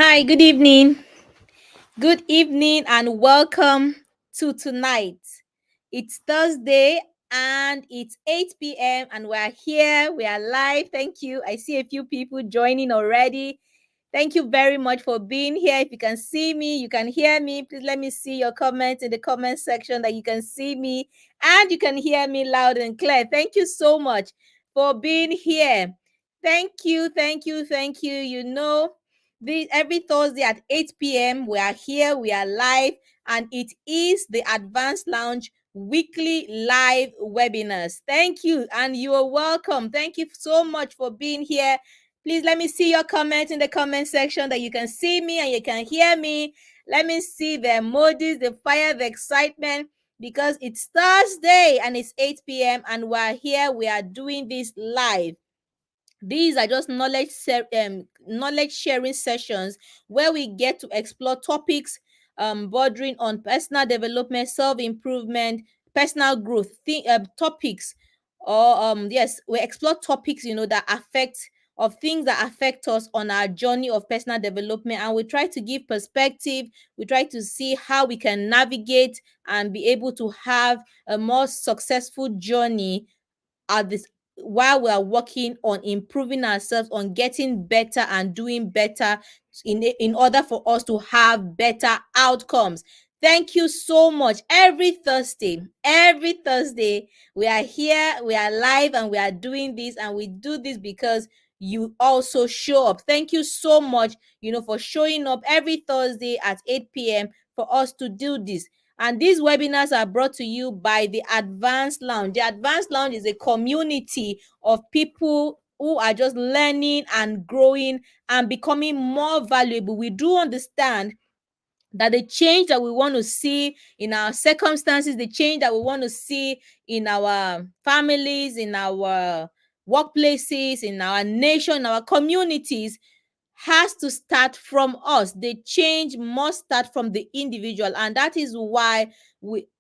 Hi, good evening. Good evening and welcome to tonight. It's Thursday and it's 8 p.m. and we're here. We are live. Thank you. I see a few people joining already. Thank you very much for being here. If you can see me, you can hear me. Please let me see your comments in the comment section that you can see me and you can hear me loud and clear. Thank you so much for being here. Thank you, thank you, thank you. Every Thursday at 8 p.m. we are here, we are live, and it is the Advanced Lounge weekly live webinars. Thank you, and you are welcome. Thank you so much for being here. Please let me see your comments in the comment section that you can see me and you can hear me. Let me see the emojis, the fire, the excitement, because it's Thursday and it's 8 p.m. and we're here. We are doing this live. These are just knowledge sharing sessions where we get to explore topics bordering on personal development, self improvement, personal growth topics, or yes, we explore topics that affect of things that affect us on our journey of personal development, and we try to give perspective. We try to see how we can navigate and be able to have a more successful journey at this while we are working on improving ourselves, on getting better and doing better in order for us to have better outcomes. Thank you so much. Every Thursday, we are here, we are live, and we are doing this, and we do this because you also show up. Thank you so much, for showing up every Thursday at 8 p.m. for us to do this. And these webinars are brought to you by the Advanced Lounge. The Advanced Lounge is a community of people who are just learning and growing and becoming more valuable. We do understand that the change that we want to see in our circumstances, the change that we want to see in our families, in our workplaces, in our nation, in our communities, has to start from us. The change must start from the individual, and that is why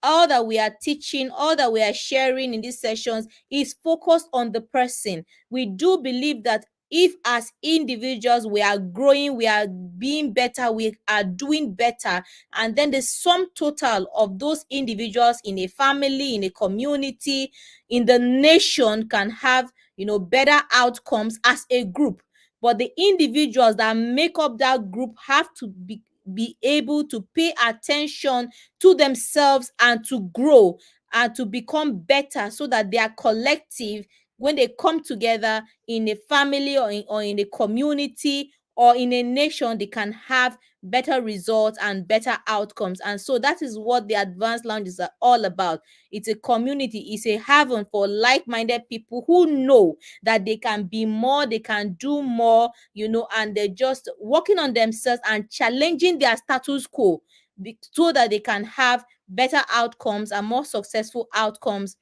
all that we are teaching, all that we are sharing in these sessions is focused on the person. We do believe that if as individuals we are growing, we are being better, we are doing better, and then the sum total of those individuals in a family, in a community, in the nation can have better outcomes as a group. But the individuals that make up that group have to be able to pay attention to themselves and to grow and to become better, so that their collective, when they come together in a family or in a community or in a nation, they can have better results and better outcomes. And so that is what the Advanced Lounges are all about. It's a community, it's a haven for like-minded people who know that they can be more, they can do more, and they're just working on themselves and challenging their status quo, so that they can have better outcomes and more successful outcomes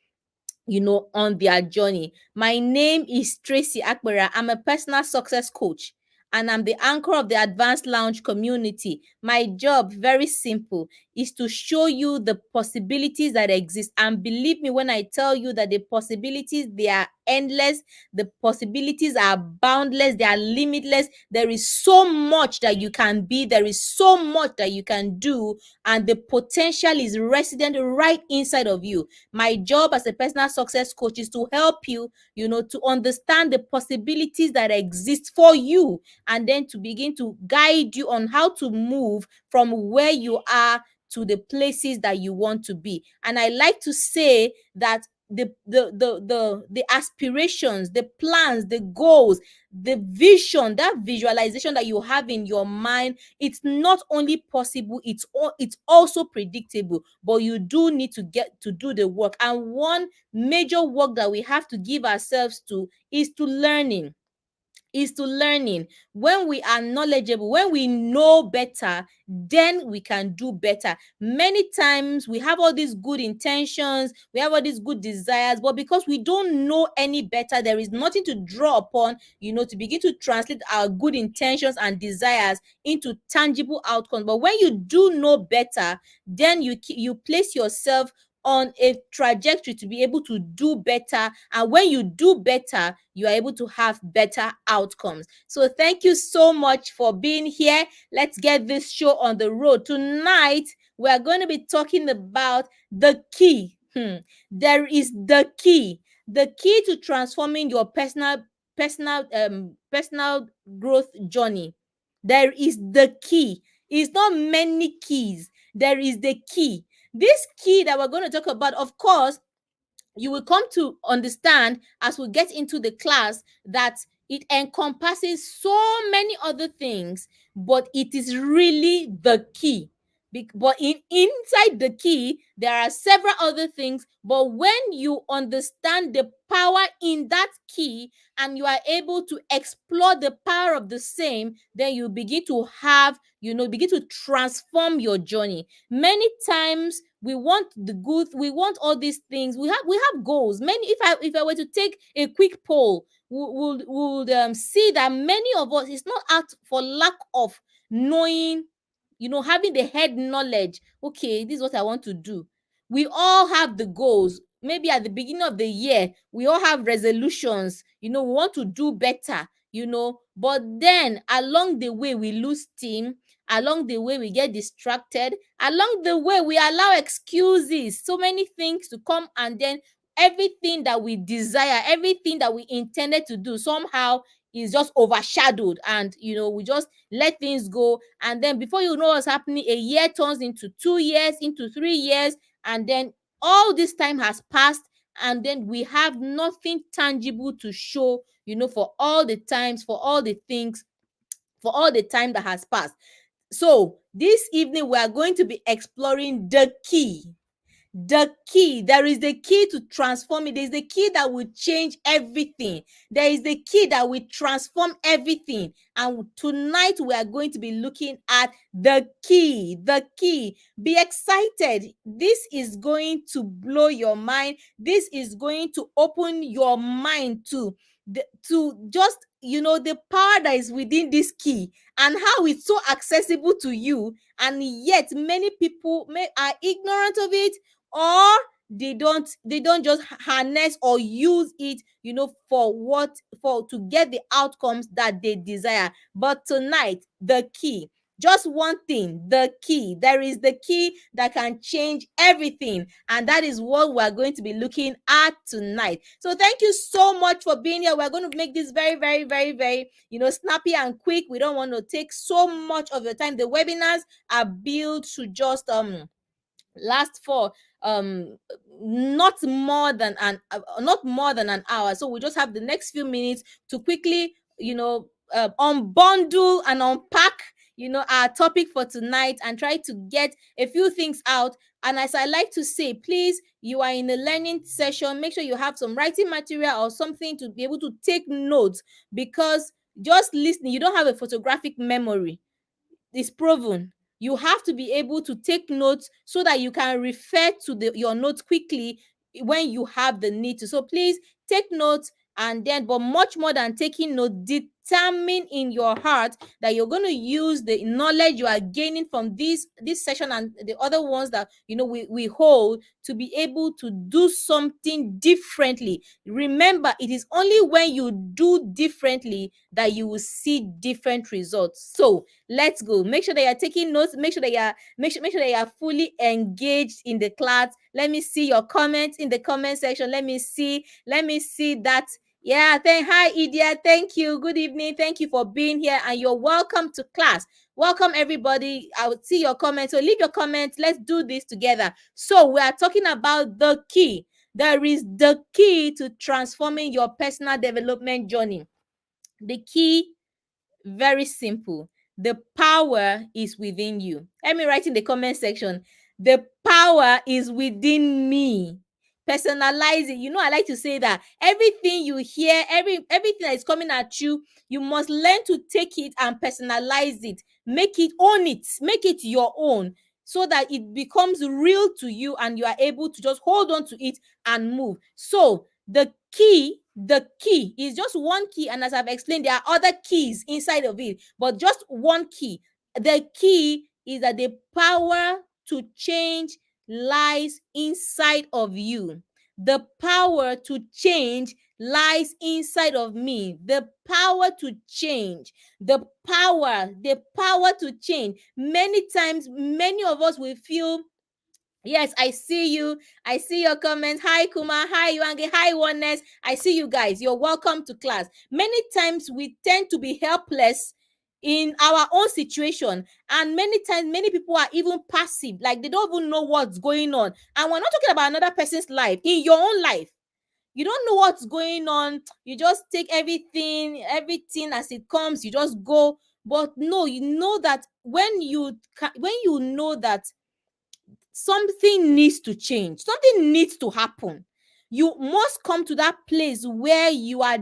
on their journey. My name is Tracy Akbera. I'm a personal success coach and I'm the anchor of the Advanced Lounge community. My job, very simple, is to show you the possibilities that exist. And believe me when I tell you that the possibilities, they are endless. The possibilities are boundless. They are limitless. There is so much that you can be. There is so much that you can do. And the potential is resident right inside of you. My job as a personal success coach is to help you, to understand the possibilities that exist for you, and then to begin to guide you on how to move from where you are to the places that you want to be. And I like to say that the aspirations, the plans, the goals, the vision, that visualization that you have in your mind, it's not only possible, it's also predictable, but you do need to get to do the work. And one major work that we have to give ourselves to is to learning. When we are knowledgeable, when we know better, then we can do better. Many times we have all these good intentions, we have all these good desires, but because we don't know any better, there is nothing to draw upon, to begin to translate our good intentions and desires into tangible outcomes. But when you do know better, then you place yourself on a trajectory to be able to do better. And when you do better, you are able to have better outcomes. So thank you so much for being here. Let's get this show on the road. Tonight, we are going to be talking about the key. There is the key. The key to transforming your personal growth journey. There is the key. It's not many keys. There is the key. This key that we're going to talk about, of course, you will come to understand as we get into the class that it encompasses so many other things, but it is really the key. But inside the key, there are several other things. But when you understand the power in that key and you are able to explore the power of the same, then you begin to have, begin to transform your journey. Many times we want the good, we want all these things, we have goals. Many, if I were to take a quick poll, we would see that many of us, it's not out for lack of knowing, having the head knowledge. Okay, this is what I want to do. We all have the goals. Maybe at the beginning of the year, we all have resolutions. We want to do better. But then along the way, we lose steam. Along the way, we get distracted. Along the way, we allow excuses, so many things to come, and then everything that we desire, everything that we intended to do, somehow is just overshadowed, and we just let things go. And then before you know what's happening, a year turns into 2 years, into 3 years, and then all this time has passed, and then we have nothing tangible to show, for all the times, for all the things, for all the time that has passed. So this evening we are going to be exploring the key. The key. There is the key to transform it. There is the key that will change everything. There is the key that will transform everything. And tonight we are going to be looking at the key. The key. Be excited. This is going to blow your mind. This is going to open your mind to just the power that is within this key, and how it's so accessible to you, and yet many people are ignorant of it, or they don't just harness or use it, for to get the outcomes that they desire. But tonight, the key, just one thing, the key. There is the key that can change everything, and that is what we're going to be looking at tonight. So thank you so much for being here. We're going to make this very, very, very, very, snappy and quick. We don't want to take so much of your time. The webinars are built to just last for not more than an hour. So we just have the next few minutes to quickly unbundle and unpack our topic for tonight, and try to get a few things out. And as I like to say, please, you are in a learning session, make sure you have some writing material or something to be able to take notes, because just listening, you don't have a photographic memory. It's proven. You have to be able to take notes so that you can refer to your notes quickly when you have the need to. So please take notes, and then, but much more than taking notes, determine in your heart that you're going to use the knowledge you are gaining from this session and the other ones that we hold, to be able to do something differently. Remember, it is only when you do differently that you will see different results. So let's go. Make sure that you're taking notes. Make sure that you are fully engaged in the class. Let me see your comments in the comment section. Let me see that. Yeah, hi Idia. Thank you. Good evening. Thank you for being here, and you're welcome to class. Welcome everybody. I would see your comments. So leave your comments. Let's do this together. So we are talking about the key. There is the key to transforming your personal development journey. The key, very simple. The power is within you. Let me write in the comment section. The power is within me. Personalize it. I like to say that everything you hear, everything that is coming at you, you must learn to take it and personalize it. Make it, own it, make it your own, so that it becomes real to you and you are able to just hold on to it and move. So the key is just one key, and as I've explained, there are other keys inside of it, but just one key. The key is that the power to change lies inside of you. The power to change lies inside of me. The power to change, the power to change. Many times, many of us will feel. Yes, I see you. I see your comments. Hi, Kuma. Hi, Yuange. Hi, Oneness. I see you guys. You're welcome to class. Many times we tend to be helpless in our own situation, and many times many people are even passive, like they don't even know what's going on. And we're not talking about another person's life. In your own life, you don't know what's going on. You just take everything as it comes. You just go. But no, you know that when you know that something needs to change, something needs to happen, you must come to that place where you are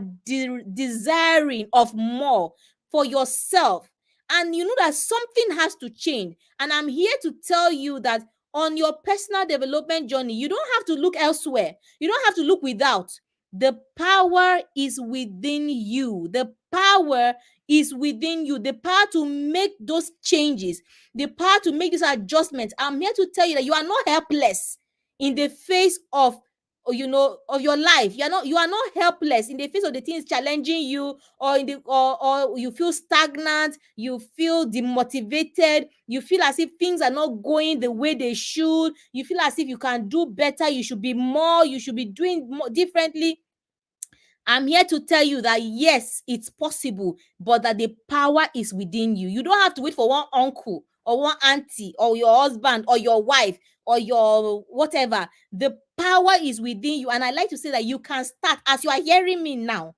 desiring of more for yourself, and you know that something has to change. And I'm here to tell you that on your personal development journey, you don't have to look elsewhere, you don't have to look without. The power is within you. The power is within you. The power to make those changes, the power to make these adjustments. I'm here to tell you that you are not helpless in the face of, of your life. You are not helpless in the face of the things challenging you, or in the or you feel stagnant, you feel demotivated, you feel as if things are not going the way they should, you feel as if you can do better, you should be more, you should be doing more differently. I'm here to tell you that yes, it's possible, but that the power is within you. You don't have to wait for one uncle or one auntie or your husband or your wife or your whatever. The power is within you. And I like to say that you can start as you are hearing me now,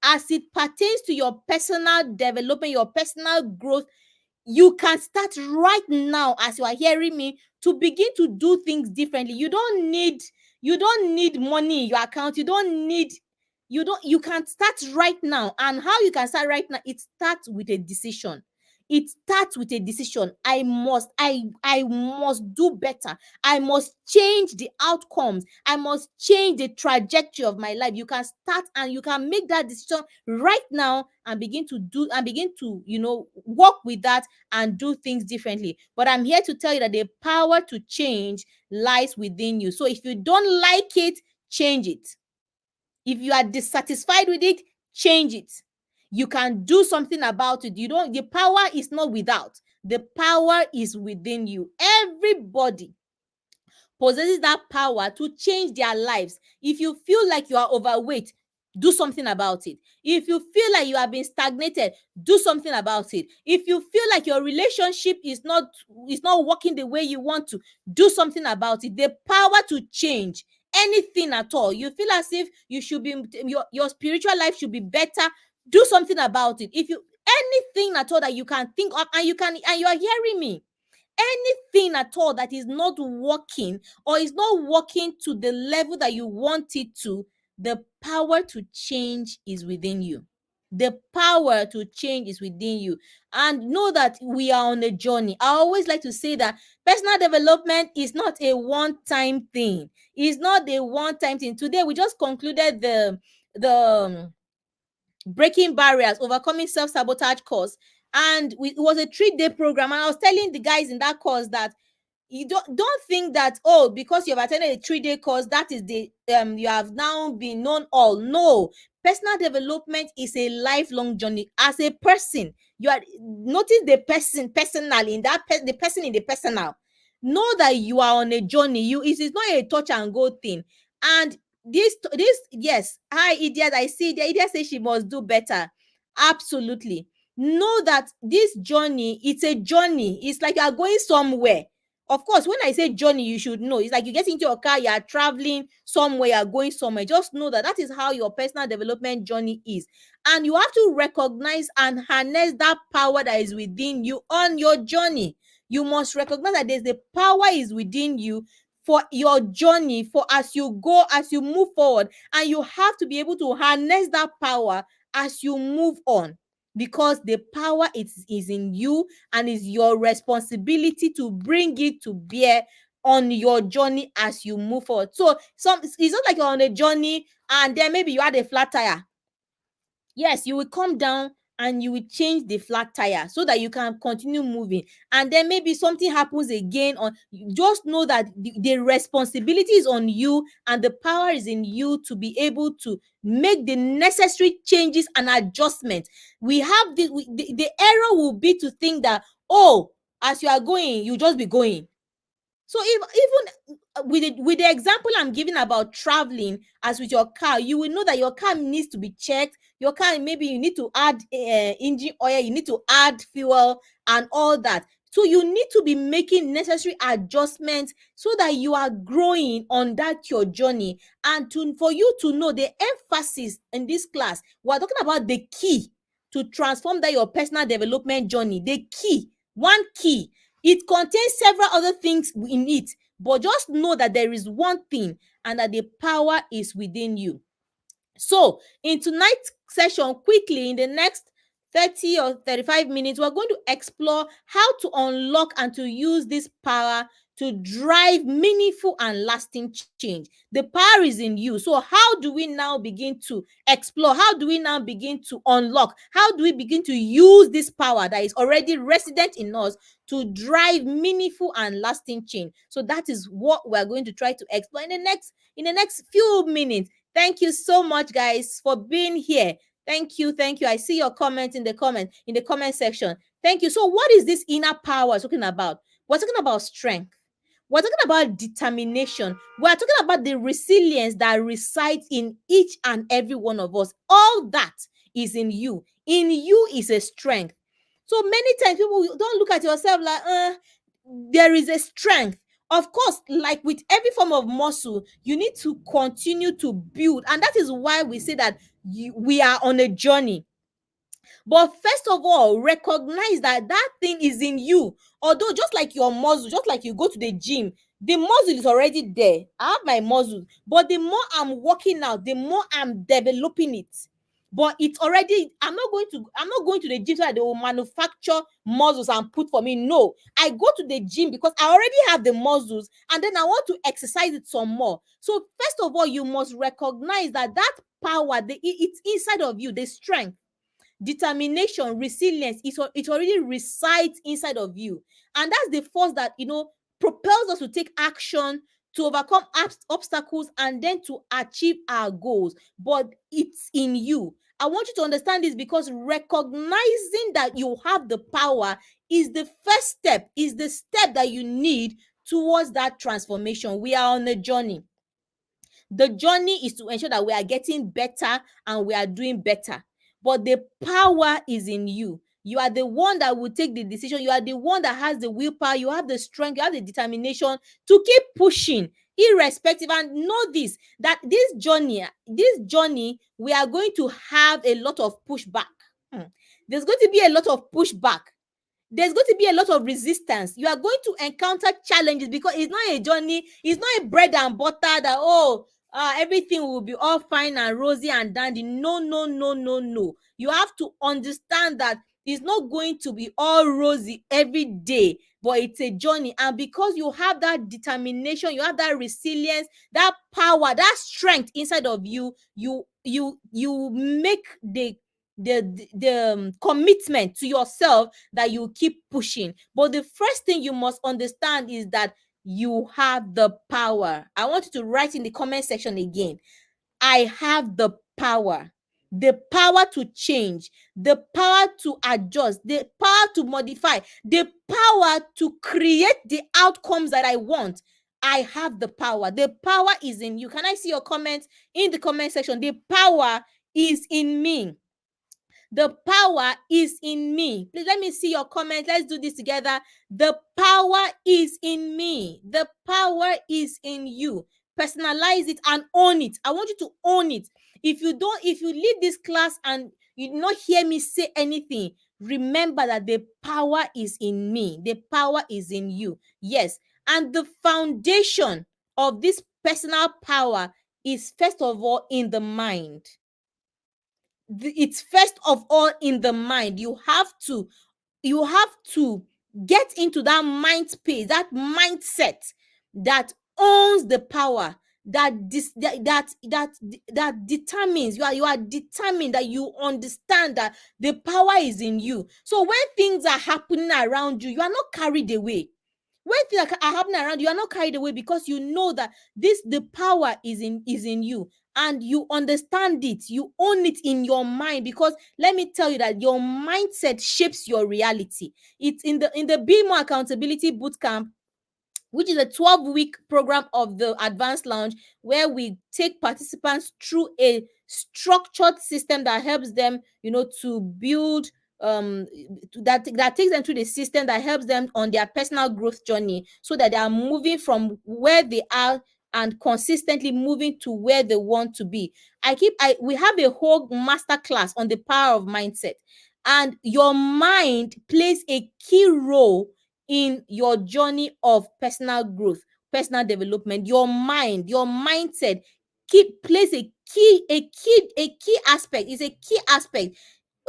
as it pertains to your personal development, your personal growth. You can start right now as you are hearing me to begin to do things differently. You don't need money in your account. You can start right now. And how you can start right now, it starts with a decision. I must do better. I must change the outcomes. I must change the trajectory of my life. You can start and you can make that decision right now, and begin to work with that and do things differently. But I'm here to tell you that the power to change lies within you. So if you don't like it, change it. If you are dissatisfied with it, change it. You can do something about it. The power is not without. The power is within you. Everybody possesses that power to change their lives. If you feel like you are overweight, do something about it. If you feel like you have been stagnated, do something about it. If you feel like your relationship is not working the way you want to, do something about it. The power to change anything at all. You feel as if your spiritual life should be better, do something about it. If you anything at all that you can think of, and you are hearing me, anything at all that is not working, or is not working to the level that you want it to, the power to change is within you. The power to change is within you. And know that we are on a journey. I always like to say that personal development is not a one-time thing. It's not a one-time thing. Today we just concluded the breaking barriers, overcoming self-sabotage course. And it was a 3-day program. And I was telling the guys in that course that you don't think that, oh, because you've attended a 3-day course, that is the you have now been known all. No, personal development is a lifelong journey. As a person, you are notice the person personally in the person in the personal. Know that you are on a journey. It is not a touch and go thing. And this yes, hi idiot, I see the idiot say she must do better. Absolutely. Know that this journey, it's a journey. It's like you are going somewhere. Of course, when I say journey, you should know. It's like you get into your car, you are traveling somewhere, you are going somewhere. Just know that that is how your personal development journey is. And you have to recognize and harness that power that is within you on your journey. You must recognize that there's the power is within you for your journey, for as you go, as you move forward. And you have to be able to harness that power as you move on, because the power is in you, and is your responsibility to bring it to bear on your journey as you move forward. So it's not like you're on a journey and then maybe you had a flat tire. Yes, you will come down and you will change the flat tire so that you can continue moving. And then maybe something happens again, or just know that the responsibility is on you and the power is in you to be able to make the necessary changes and adjustments. We have the error will be to think that, oh, as you are going, you just be going. So if even with the example I'm giving about traveling, as with your car, you will know that your car needs to be checked. Your car, maybe you need to add engine oil, you need to add fuel and all that. So you need to be making necessary adjustments so that you are growing on that your journey. And for you to know the emphasis in this class, we're talking about the key to transform that your personal development journey. The key, one key. It contains several other things in it, but just know that there is one thing, and that the power is within you. So in tonight's session, quickly in the next 30 or 35 minutes, we're going to explore how to unlock and to use this power to drive meaningful and lasting change. The power is in you. So how do we now begin to explore? How do we now begin to unlock? How do we begin to use this power that is already resident in us to drive meaningful and lasting change? So that is what we're going to try to explore in the next few minutes. Thank you so much, guys, for being here. Thank you. I see your comments in the comment section. Thank you. So what is this inner power we're talking about? We're talking about strength. We're talking about determination. We're talking about the resilience that resides in each and every one of us. All that is in you. In you is a strength. So many times people don't look at yourself like, there is a strength. Of course, like with every form of muscle, you need to continue to build. And that is why we say that we are on a journey. But first of all, recognize that that thing is in you. Although, just like your muscle, just like you go to the gym, the muscle is already there. I have my muscle, but the more I'm working out, the more I'm developing it. But it's already, I'm not going to the gym so that they will manufacture muscles and put for me. No, I go to the gym because I already have the muscles, and then I want to exercise it some more. So first of all, you must recognize that power, it's inside of you, the strength, determination, resilience, it already resides inside of you. And that's the force that propels us to take action, to overcome obstacles, and then to achieve our goals. But it's in you. I want you to understand this, because recognizing that you have the power is the first step, is the step that you need towards that transformation. We are on a journey. The journey is to ensure that we are getting better and we are doing better. But the power is in you. You are the one that will take the decision. You are the one that has the willpower. You have the strength. You have the determination to keep pushing, irrespective. And know this, that this journey, we are going to have a lot of pushback. There's going to be a lot of pushback. There's going to be a lot of resistance. You are going to encounter challenges, because it's not a journey. It's not a bread and butter that, everything will be all fine and rosy and dandy. No, no, no, no, no. You have to understand that it's not going to be all rosy every day, but it's a journey. And because you have that determination, you have that resilience, that power, that strength inside of you, you make the commitment to yourself that you keep pushing. But the first thing you must understand is that you have the power. I want you to write in the comment section again. I have the power. The power to change, the power to adjust, the power to modify, the power to create the outcomes that I want. I have the power. The power is in you. Can I see your comments in the comment section? The power is in me. The power is in me. Please let me see your comment. Let's do this together. The power is in me. The power is in you. Personalize it and own it. I want you to own it. If you leave this class and you do not hear me say anything, remember that the power is in me. The power is in you. Yes. And the foundation of this personal power is first of all in the mind. It's first of all in the mind. You have to get into that mind space, that mindset that owns the power, that determines, you are determined, that you understand that the power is in you. So when things are happening around you, you are not carried away. When things are happening around you, you are not carried away, because you know that the power is in you, and you understand it, you own it in your mind. Because let me tell you that your mindset shapes your reality. It's in the Be More Accountability Bootcamp, which is a 12-week program of the Advanced Lounge, where we take participants through a structured system that helps them, to build, that takes them through the system that helps them on their personal growth journey, so that they are moving from where they are and consistently moving to where they want to be. We have a whole master class on the power of mindset, and your mind plays a key role in your journey of personal growth, personal development. Your mind, your mindset plays a key aspect, is a key aspect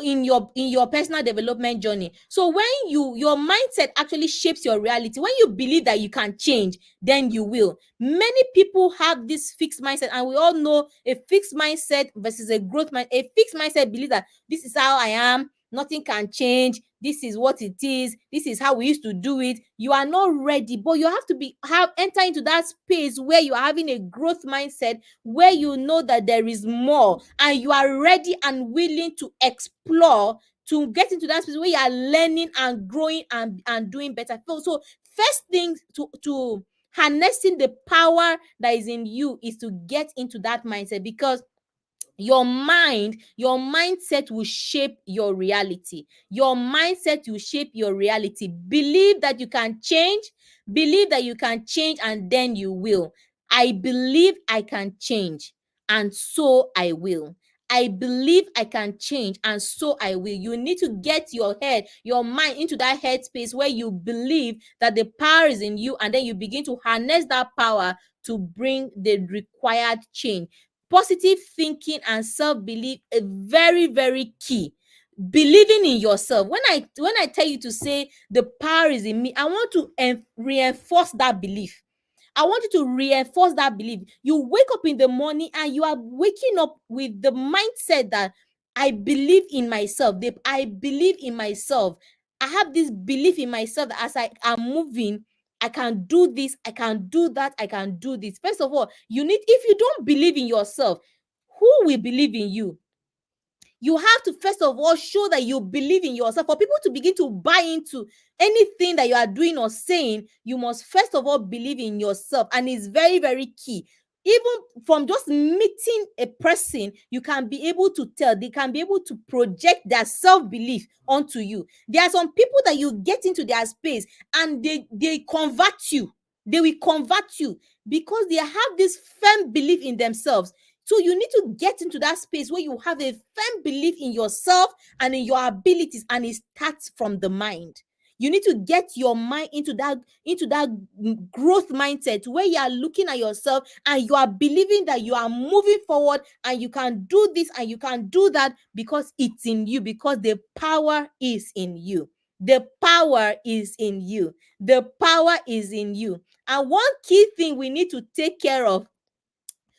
in your personal development journey. So when your mindset actually shapes your reality. When you believe that you can change, then you will. Many people have this fixed mindset, and we all know a fixed mindset versus a growth mind. A fixed mindset believes that this is how I am, nothing can change, this is what it is, this is how we used to do it. You are not ready, but you have to enter into that space where you are having a growth mindset, where you know that there is more, and you are ready and willing to explore, to get into that space where you are learning and growing and doing better. So first thing to harnessing the power that is in you is to get into that mindset, because your mindset will shape your reality. Your mindset will shape your reality. Believe that you can change. Believe that you can change, and then you will. I believe I can change, and so I will. I believe I can change, and so I will. You need to get your mind into that headspace where you believe that the power is in you, and then you begin to harness that power to bring the required change. Positive thinking and self-belief are very, very key. Believing in yourself. When I tell you to say the power is in me, I want to reinforce that belief. I want you to reinforce that belief. You wake up in the morning and you are waking up with the mindset that I believe in myself. I believe in myself. I have this belief in myself that as I am moving, I can do this, I can do that, I can do this. First of all, if you don't believe in yourself, who will believe in you? You have to first of all show that you believe in yourself. For people to begin to buy into anything that you are doing or saying, you must first of all believe in yourself. And it's very, very key. Even from just meeting a person, you can be able to tell, they can be able to project their self-belief onto you. There are some people that you get into their space and they convert you. They will convert you because they have this firm belief in themselves. So you need to get into that space where you have a firm belief in yourself and in your abilities, and it starts from the mind. You need to get your mind into that growth mindset where you are looking at yourself and you are believing that you are moving forward and you can do this and you can do that because it's in you, because the power is in you. The power is in you. The power is in you. And one key thing we need to take care of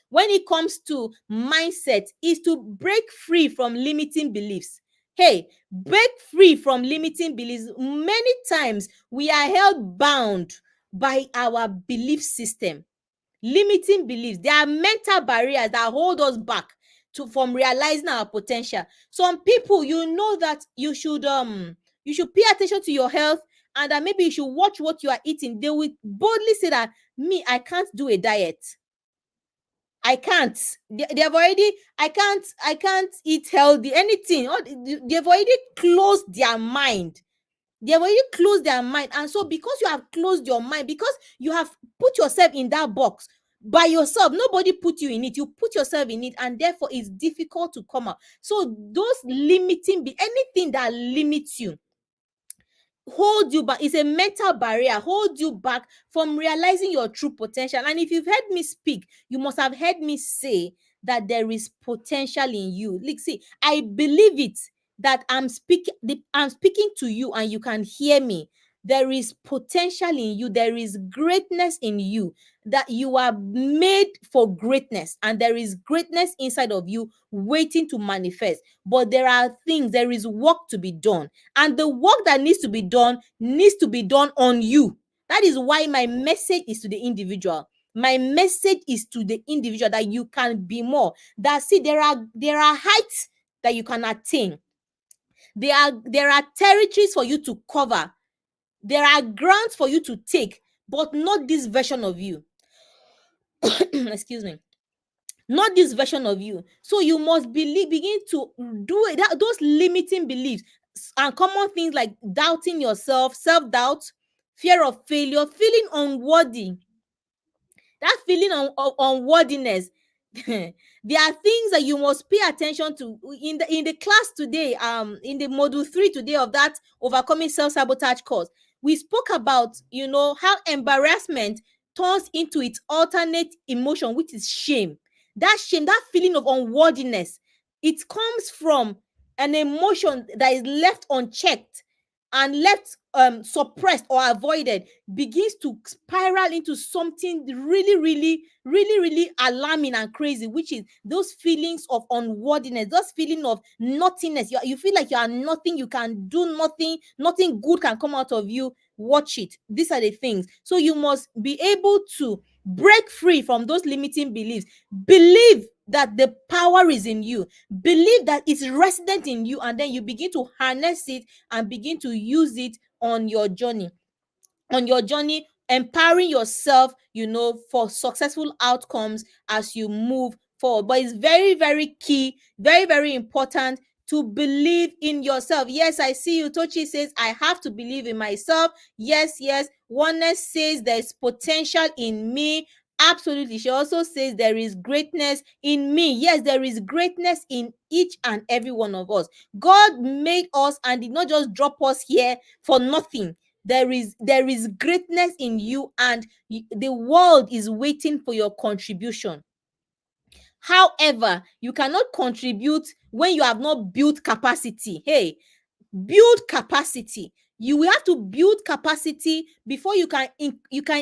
when it comes to mindset is to break free from limiting beliefs. Hey, break free from limiting beliefs. Many times we are held bound by our belief system. Limiting beliefs. There are mental barriers that hold us back from realizing our potential. Some people, that you should pay attention to your health, and that maybe you should watch what you are eating. They will boldly say that, me, I can't do a diet. I can't. They've already. I can't eat healthy. Anything. They've already closed their mind. They've already closed their mind, and so because you have closed your mind, because you have put yourself in that box by yourself, nobody put you in it. You put yourself in it, and therefore it's difficult to come out. So those anything that limits you, hold you back, is a mental barrier, hold you back from realizing your true potential. And if you've heard me speak, you must have heard me say that there is potential in you. Like, see, I believe it, that I'm speaking to you and you can hear me. There is potential in you, there is greatness in you. that you are made for greatness, and there is greatness inside of you waiting to manifest. But there is work to be done, and the work that needs to be done on you. That is why my message is to the individual. My message is to the individual, that you can be more. That, see, there are heights that you can attain. There are territories for you to cover. There are grounds for you to take, but not this version of you. Excuse me. Not this version of you. So you must begin to do it. Those limiting beliefs and common things like doubting yourself, self-doubt, fear of failure, feeling unworthy, that feeling of unworthiness. There are things that you must pay attention to in the class today, in the module 3 today of that overcoming self-sabotage course. We spoke about, how embarrassment turns into its alternate emotion, which is shame. That shame, that feeling of unworthiness, it comes from an emotion that is left unchecked and left suppressed or avoided, begins to spiral into something really, really, really, really alarming and crazy, which is those feelings of unworthiness, those feeling of nothingness. You feel like you are nothing, you can do nothing, nothing good can come out of you. Watch it. These are the things. So you must be able to break free from those limiting beliefs. Believe that the power is in you. Believe that it's resident in you, and then you begin to harness it and begin to use it on your journey. Empowering yourself, for successful outcomes as you move forward. But it's very, very key, very, very important to believe in yourself. Yes, I see you. Tochi says, I have to believe in myself. Yes, yes. Oneness says there's potential in me. Absolutely. She also says there is greatness in me. Yes, there is greatness in each and every one of us. God made us and did not just drop us here for nothing. There is greatness in you, and the world is waiting for your contribution. However, you cannot contribute when you have not built capacity. Hey, build capacity. You will have to build capacity before you can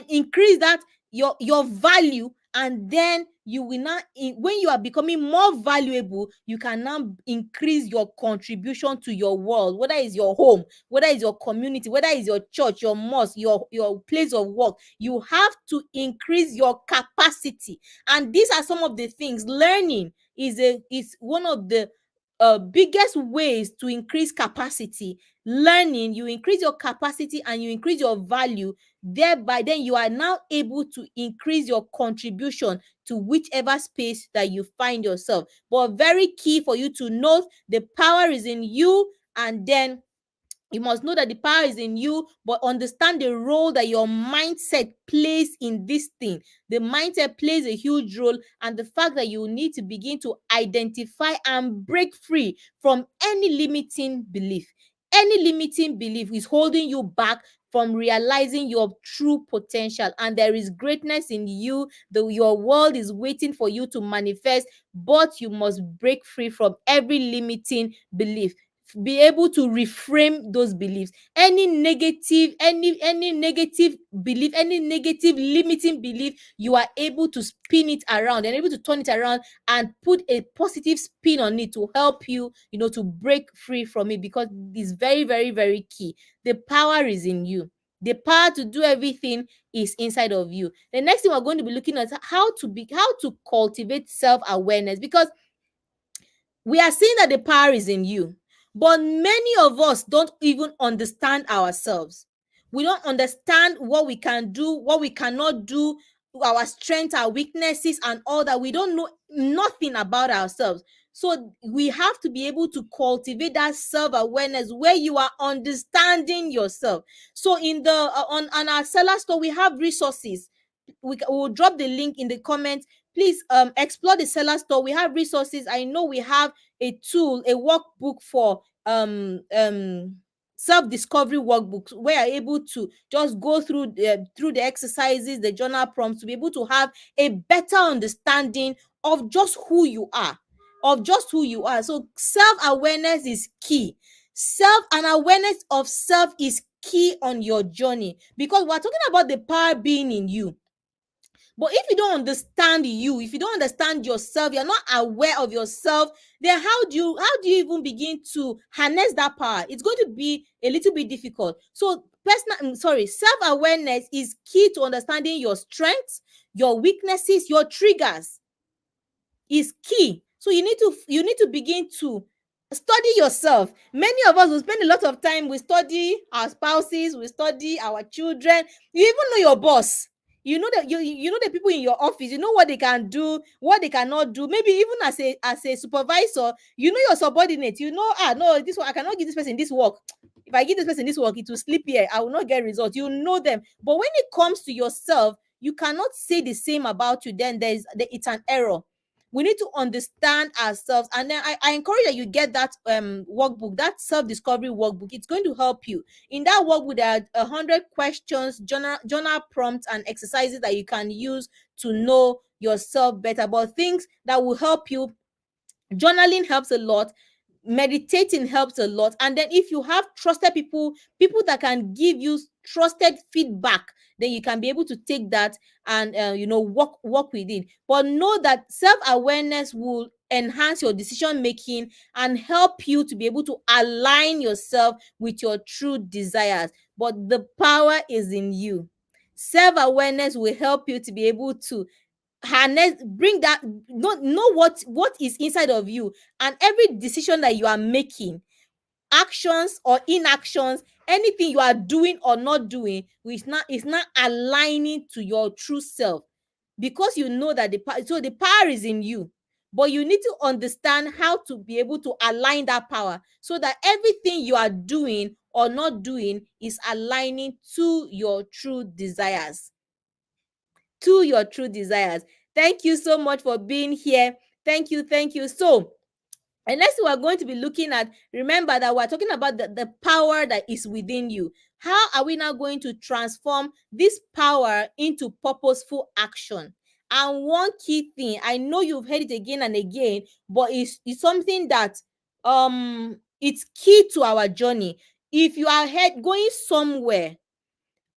increase that your value, and then you will now, when you are becoming more valuable, you can now increase your contribution to your world, whether it's your home, whether it's your community, whether it's your church, your mosque, your place of work. You have to increase your capacity, and these are some of the things. Learning is one of the biggest ways to increase capacity. Learning, you increase your capacity and you increase your value. Thereby, then you are now able to increase your contribution to whichever space that you find yourself. But very key for you to know the power is in you, and then you must know that the power is in you, but understand the role that your mindset plays in this thing. The mindset plays a huge role, and the fact that you need to begin to identify and break free from any limiting belief. Any limiting belief is holding you back from realizing your true potential, and there is greatness in you. Your world is waiting for you to manifest, but you must break free from every limiting belief. Be able to reframe those beliefs. Any negative belief, any negative limiting belief, you are able to spin it around and able to turn it around and put a positive spin on it to help you, to break free from it, because it's very, very, very key. The power is in you. The power to do everything is inside of you. The next thing we're going to be looking at how to cultivate self-awareness, because we are seeing that the power is in you, but many of us don't even understand ourselves. We don't understand what we can do, what we cannot do, our strengths, our weaknesses, and all that. We don't know nothing about ourselves. So we have to be able to cultivate that self-awareness where you are understanding yourself. So in the on our seller store, we have resources. We will drop the link in the comments. Please explore the seller store. We have resources. I know we have a tool, a workbook for self-discovery workbooks, where you're able to just go through the exercises, the journal prompts, to be able to have a better understanding of just who you are, So self-awareness is key. Self and awareness of self is key on your journey, because we're talking about the power being in you. But if you don't understand you, if you don't understand yourself, you're not aware of yourself, then how do you even begin to harness that power? It's going to be a little bit difficult. So self-awareness is key to understanding your strengths, your weaknesses, your triggers is key. So you need to begin to study yourself. Many of us will spend a lot of time, we study our spouses, we study our children. You even know your boss. You know the people in your office, you know what they can do, what they cannot do. Maybe even as a supervisor, you know your subordinate, you know, no, this one I cannot give this person this work. If I give this person this work, it will sleep here, I will not get results. You know them. But when it comes to yourself, you cannot say the same about you. Then it's an error. We need to understand ourselves. And then I encourage that you get that workbook, that self-discovery workbook. It's going to help you. In that workbook, there are 100 questions, journal prompts, and exercises that you can use to know yourself better. But things that will help you. Journaling helps a lot, meditating helps a lot. And then if you have trusted people that can give you trusted feedback, then you can be able to take that and work with it. But know that self-awareness will enhance your decision making and help you to be able to align yourself with your true desires. But the power is in you. Self-awareness will help you to be able to harness, bring that, know what is inside of you. And every decision that you are making, actions or inactions, anything you are doing or not doing, is not aligning to your true self. Because you know that the power is in you. But you need to understand how to be able to align that power, so that everything you are doing or not doing is aligning to your true desires. Thank you so much for being here. Thank you. So, and next we're going to be looking at, remember that we're talking about the power that is within you. How are we now going to transform this power into purposeful action? And one key thing, I know you've heard it again and again, but it's something that it's key to our journey. If you are going somewhere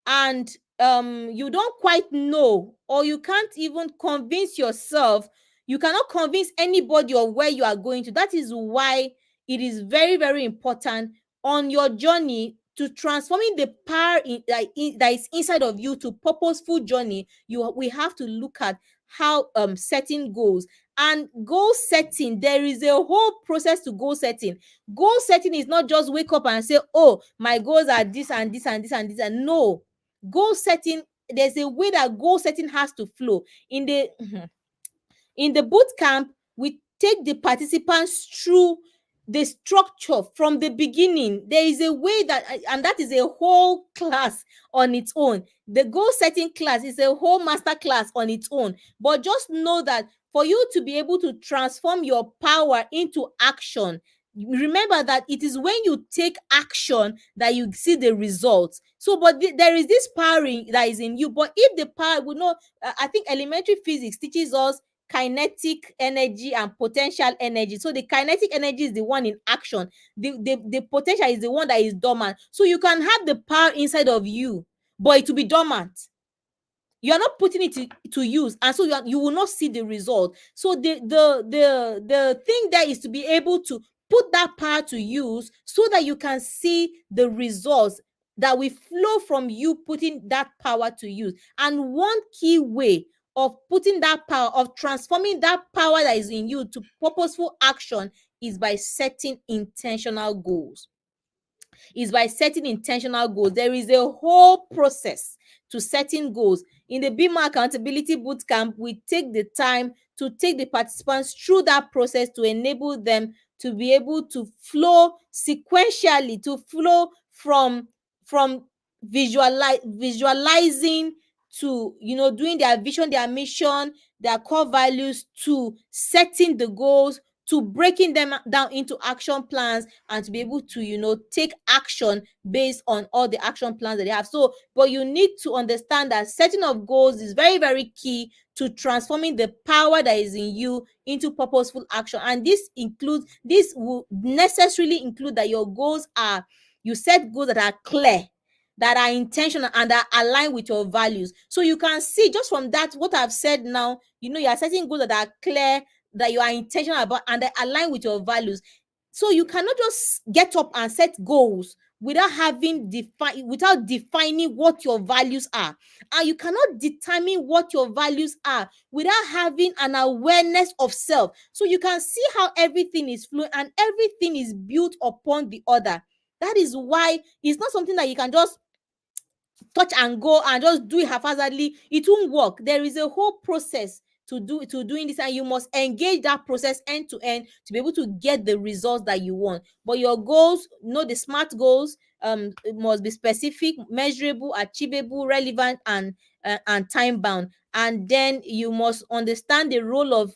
and you don't quite know, or you can't even convince yourself, you cannot convince anybody of where you are going to. That is why it is very, very important on your journey to transforming the power that is inside of you to purposeful journey. We have to look at how setting goals. And goal setting, there is a whole process to goal setting. Goal setting is not just wake up and say, oh, my goals are this and this and this and this. And no, goal setting, there's a way that goal setting has to flow. In the boot camp, we take the participants through the structure from the beginning. There is a way that, and that is a whole class on its own. The goal setting class is a whole master class on its own. But just know that for you to be able to transform your power into action, remember that it is when you take action that you see the results. So, but there is this power that is in you. But if the power would not, I think elementary physics teaches us kinetic energy and potential energy. So the kinetic energy is the one in action. The potential is the one that is dormant. So you can have the power inside of you, but it will be dormant. You are not putting it to use, and so you will not see the result. So the thing there is to be able to put that power to use, so that you can see the results that will flow from you putting that power to use. And one key way of putting that power, of transforming that power that is in you to purposeful action, is by setting intentional goals. There is a whole process to setting goals. In the BIMA Accountability Bootcamp, we take the time to take the participants through that process to enable them to be able to flow sequentially, to flow from visualizing to doing their vision, their mission, their core values, to setting the goals, to breaking them down into action plans, and to be able to take action based on all the action plans that they have. So, but you need to understand that setting of goals is very, very key to transforming the power that is in you into purposeful action. And this will necessarily include that your goals are, you set goals that are clear. that are intentional and that align with your values. So you can see just from that, what I've said now, you are setting goals that are clear, that you are intentional about, and that align with your values. So you cannot just get up and set goals without defining what your values are. And you cannot determine what your values are without having an awareness of self. So you can see how everything is flowing and everything is built upon the other. That is why it's not something that you can just touch and go and just do it haphazardly. It won't work. There is a whole process to doing this, and you must engage that process end to end to be able to get the results that you want. But your goals, the smart goals, it must be specific, measurable, achievable, relevant, and time bound. And then you must understand the role of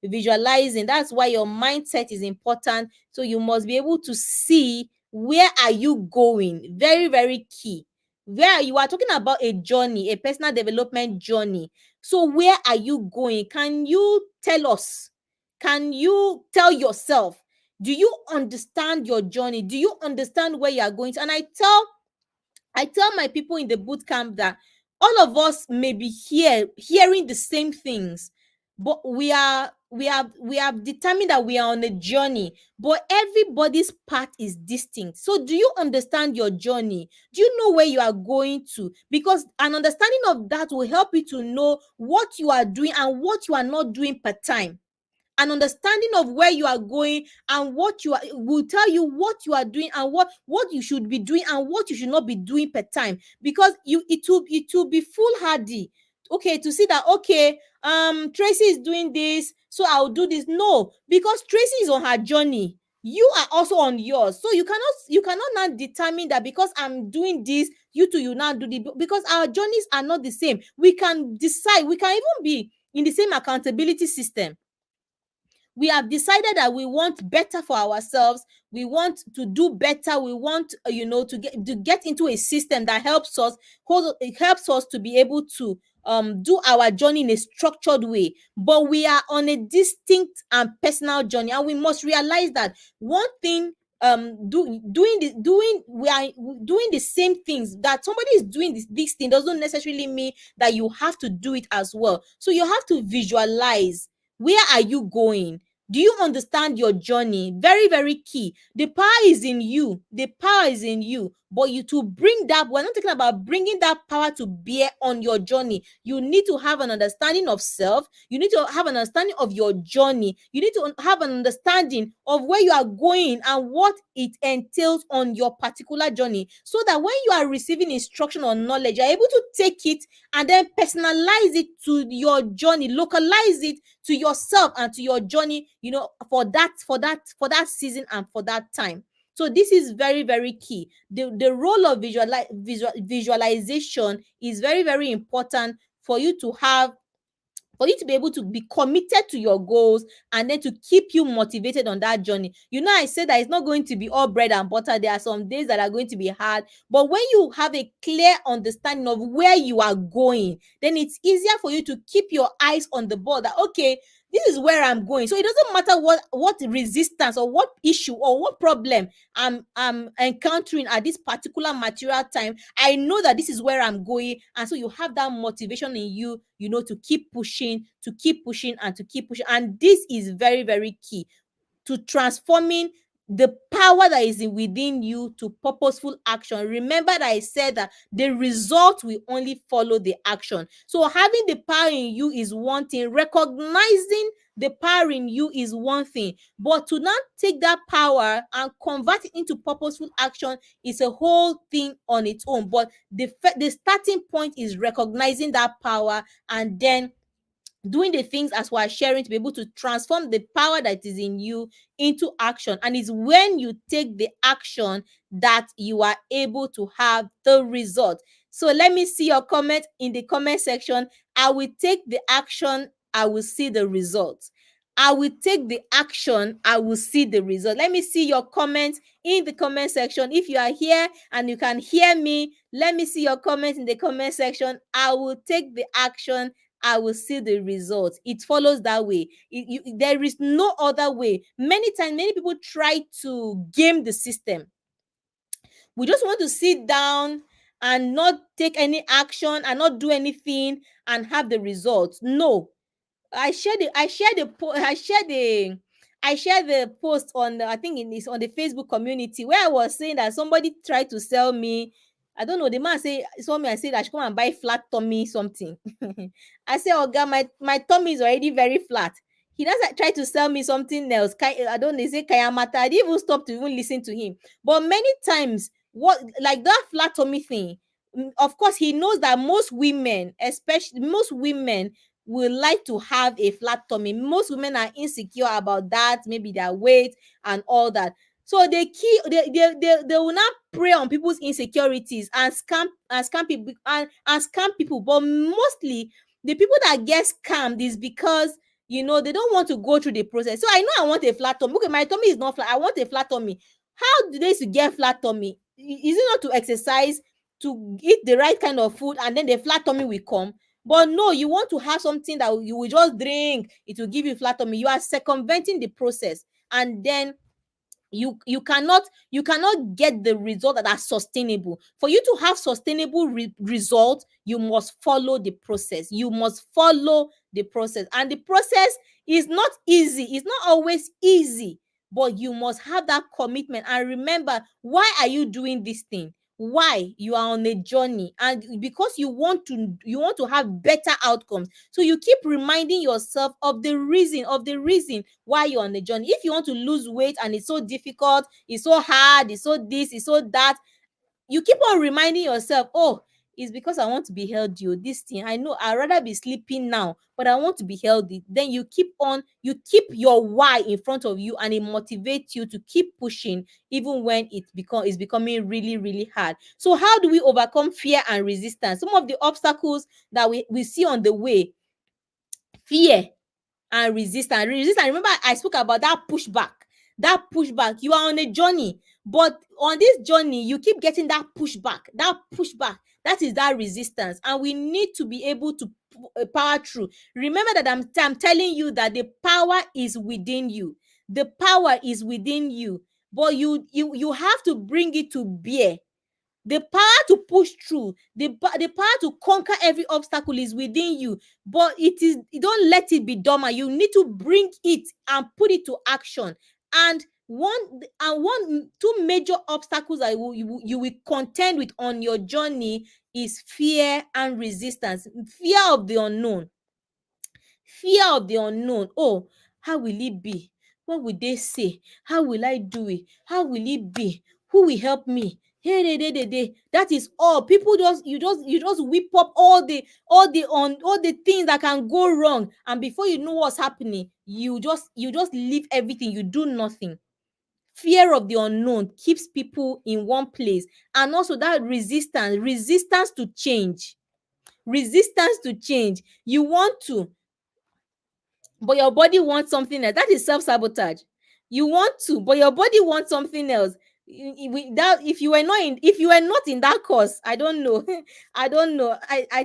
visualizing. That's why your mindset is important. So you must be able to see, where are you going? Very, very key. Where you are talking about a journey, a personal development journey. So where are you going? Can you tell us? Can you tell yourself? Do you understand your journey? Do you understand where you are going to? And I tell my people in the boot camp that all of us may be hearing the same things, but we have determined that we are on a journey, but everybody's path is distinct. So do you understand your journey? Do you know where you are going to? Because an understanding of that will help you to know what you are doing and what you are not doing per time. An understanding of where you are going and what you are will tell you what you are doing and what you should be doing and what you should not be doing per time. Because it will be foolhardy, okay, to see that, okay, Tracy is doing this, so I'll do this. No, because Tracy is on her journey, you are also on yours. So you cannot now determine that because I'm doing this, you too, you now do the, because our journeys are not the same. We can decide, we can even be in the same accountability system. We have decided that we want better for ourselves, we want to do better, we want to get into a system that it helps us to be able to do our journey in a structured way. But we are on a distinct and personal journey, and we must realize that one thing, doing we are doing the same things, that somebody is doing this thing doesn't necessarily mean that you have to do it as well. So you have to visualize, where are you going? Do you understand your journey? Very, very key. The power is in you. The power is in you. But you to bring that, we're not talking about bringing that power to bear on your journey. You need to have an understanding of self. You need to have an understanding of your journey. You need to have an understanding of where you are going and what it entails on your particular journey. So that when you are receiving instruction or knowledge, you're able to take it and then personalize it to your journey, localize it to yourself and to your journey, for that season and for that time. So this is very, very key. The role of visualization is very, very important for you to have, for you to be able to be committed to your goals and then to keep you motivated on that journey. I said that it's not going to be all bread and butter. There are some days that are going to be hard, but when you have a clear understanding of where you are going, then it's easier for you to keep your eyes on the ball, that okay, this is where I'm going. So it doesn't matter what resistance or what issue or what problem I'm encountering at this particular material time. I know that this is where I'm going, and so you have that motivation in you, to keep pushing, and to keep pushing. And this is very, very key to transforming the power that is within you to purposeful action. Remember that I said that the result will only follow the action. So having the power in you is one thing, recognizing the power in you is one thing, but to not take that power and convert it into purposeful action is a whole thing on its own. But the starting point is recognizing that power and then doing the things as we're sharing to be able to transform the power that is in you into action. And it's when you take the action that you are able to have the result. So let me see your comment in the comment section. I will take the action, I will see the results. I will take the action, I will see the result. Let me see your comments in the comment section. If you are here and you can hear me, let me see your comments in the comment section. I will take the action, I will see the results. It follows that way. There is no other way. Many times, many people try to game the system. We just want to sit down and not take any action and not do anything and have the results. No, I shared the post on I think it is on the Facebook community, where I was saying that somebody tried to sell me. I don't know. The man saw me and said I should come and buy flat tummy something. I said, "Oh God, my tummy is already very flat." He doesn't try to sell me something else. I don't know. They say Kayamata. I didn't even stop to even listen to him. But many times, what like that flat tummy thing. Of course, he knows that most women, especially most women, will like to have a flat tummy. Most women are insecure about that, maybe their weight and all that. So they will not prey on people's insecurities and scam people and scam people. But mostly the people that get scammed is because they don't want to go through the process. So I know I want a flat tummy. Okay, my tummy is not flat. I want a flat tummy. How do they to get flat tummy? Is it not to exercise, to eat the right kind of food, and then the flat tummy will come? But no, you want to have something that you will just drink, it will give you flat tummy. You are circumventing the process, and then you cannot get the result that are sustainable. For you to have sustainable result, you must follow the process. You must follow the process, and the process is not easy. It's not always easy, but you must have that commitment. And remember, why are you doing this thing? Why? You are on a journey, and because you want to have better outcomes. So you keep reminding yourself of the reason why you're on the journey. If you want to lose weight and it's so difficult, it's so hard, it's so this, it's so that, you keep on reminding yourself, oh, it's because I want to be healthy. Oh, this thing, I know I'd rather be sleeping now, but I want to be healthy. Then you keep your why in front of you, and it motivates you to keep pushing, even when it's becoming really, really hard. So how do we overcome fear and resistance? Some of the obstacles that we see on the way: fear and resistance. Remember, I spoke about that pushback. You are on a journey, but on this journey you keep getting that pushback. That is that resistance, and we need to be able to power through. Remember that I'm telling you that the power is within you. The power is within you, but you have to bring it to bear. The power to push through, the power to conquer every obstacle is within you. But don't let it be dormant. You need to bring it and put it to action. And two major obstacles that you will contend with on your journey is fear and resistance. Fear of the unknown. Oh, how will it be? What will they say? How will I do it? How will it be? Who will help me? Hey. That is all. People just whip up all the things that can go wrong, and before you know what's happening, you just leave everything. You do nothing. Fear of the unknown keeps people in one place. And also that resistance to change. You want to, but your body wants something else. That is self-sabotage. You want to, but your body wants something else. If you were not in that course, I don't know. I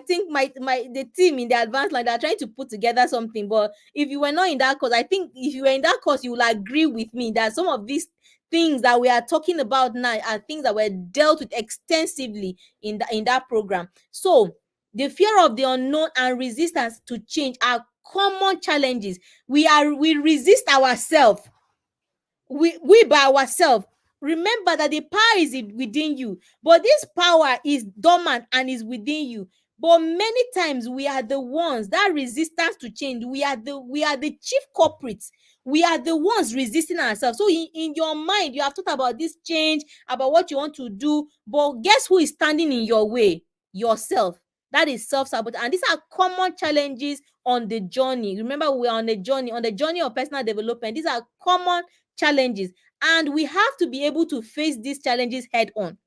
think the team in the advanced line, they are trying to put together something. But if you were not in that course, I think if you were in that course, you will agree with me that some of these things that we are talking about now are things that were dealt with extensively in that program. So the fear of the unknown and resistance to change are common challenges. We resist ourselves. We by ourselves. Remember that the power is within you, but this power is dormant and is within you. But many times we are the ones that resistance to change. We are the chief culprits. We are the ones resisting ourselves. So in your mind, you have thought about this change, about what you want to do, but guess who is standing in your way? Yourself. That is self-sabotage. And these are common challenges on the journey. Remember, we are on the journey of personal development. These are common challenges, and we have to be able to face these challenges head on.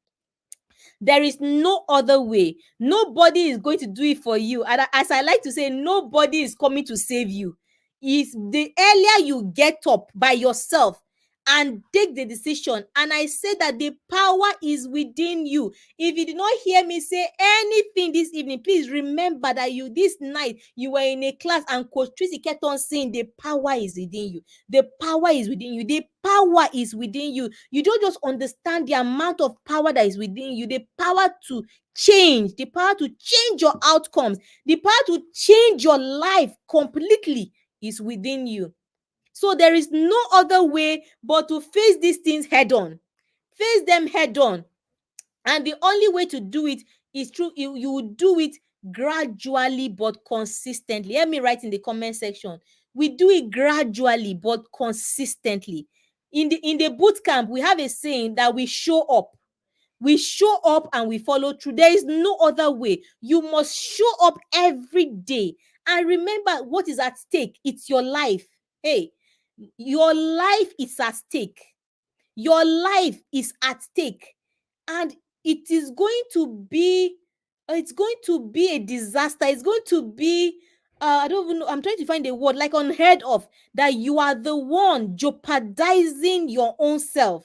There is no other way. Nobody is going to do it for you. And as I like to say, nobody is coming to save you. Is the earlier you get up by yourself and take the decision. And I said that the power is within you. If you did not hear me say anything this evening, please remember that this night you were in a class and Coach Tracy kept on saying the power is within you. The power is within you. The power is within you. You don't just understand the amount of power that is within you. The power to change, the power to change your outcomes, the power to change your life completely is within you. So there is no other way but to face these things head on. Face them head on. And the only way to do it is through you will do it gradually but consistently. Let me write in the comment section. We do it gradually but consistently. In the boot camp, we have a saying that we show up. We show up and we follow through. There is no other way. You must show up every day. And remember what is at stake. It's your life. Hey, your life is at stake. Your life is at stake. And it is going to be a disaster. It's going to be I don't even know. I'm trying to find a word, like unheard of, that you are the one jeopardizing your own self.